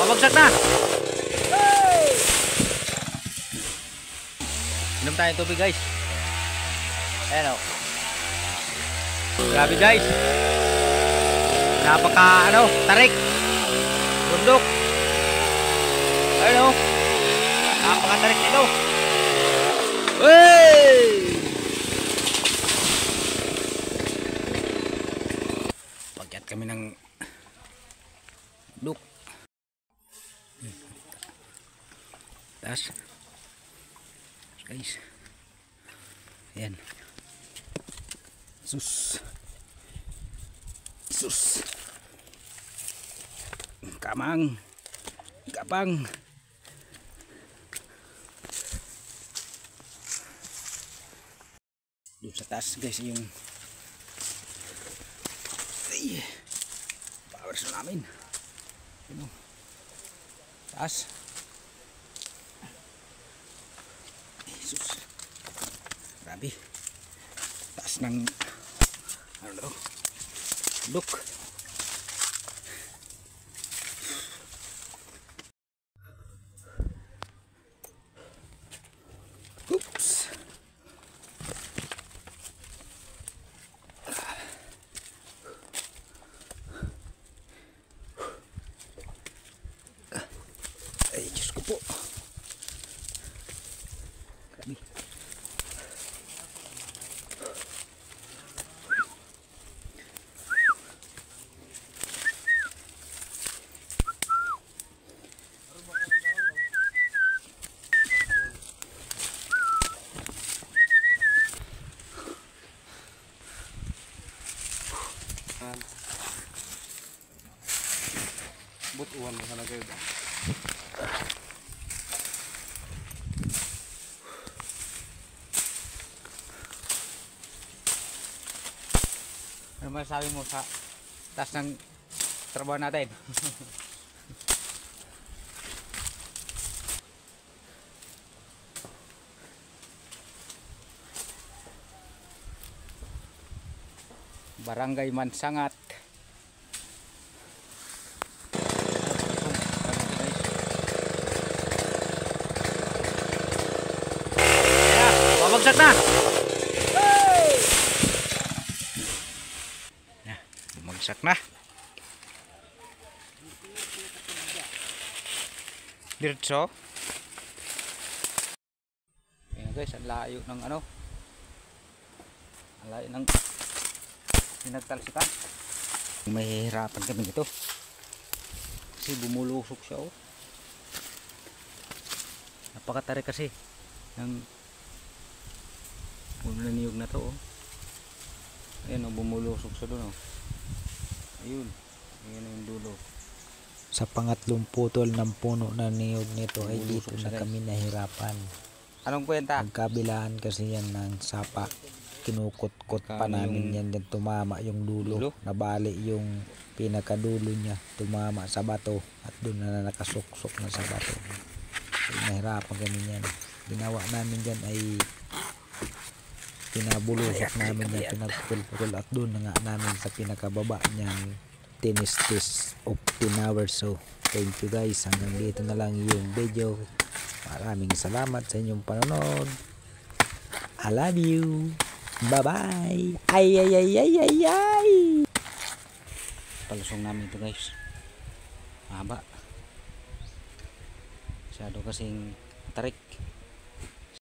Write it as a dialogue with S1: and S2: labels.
S1: Babagsak na. Inom tayo ng tubig guys. Ayan o. Grabe guys. Napaka tarik. Bundok. Ayan o. Napaka tarik nito. Hey! Pagkat kami ng bundok. Taas. Guys. Ayan. Sus. Kamang. Kapang. Doon sa taas guys yung powers namin. Ano? Taas. Sus. Grabe. Taas ng look. Oops. Ay, Diyos ko po. Grabe.
S2: Butuan na talaga yun.
S1: Ano masasabi mo sa taas ng trabaho natin? Barangay Mansangat. Babagsak na. Bumagsak na. Diretso. Ayan guys, ang layo ng ang layo ng pinagtalsikan. Mahihirapan kami dito. Kasi bumulusok siya oh. Napakatarik kasi ng puno niyog na to oh. Ayan oh, bumulusok siya doon oh. Ayun. Ayan yung dulo.
S3: Sa pangatlong putol ng puno na niyog nito ay dito na kami nahirapan.
S1: Anong kwenta?
S3: Magkabilaan kasi yan ng sapa. Kinukot-kot pa namin yan. Yan tumama yung dulo. Nabali yung pinakadulo niya. Tumama sa bato. At doon na nakasuksok na sa bato. Nahirapan kami yan. Ginawa namin dyan ay pinabulusok namin yan. Pinagpukul-pukul. At doon na nga namin sa pinakababa niyan tinistis of 10 hours. So thank you guys. Hanggang dito na lang yung video. Maraming salamat sa inyong panonood. I love you. Bye bye. Ay ay ay ay ay ay.
S1: Palusong namin ito guys. Mahaba. Masyado kasing tarik.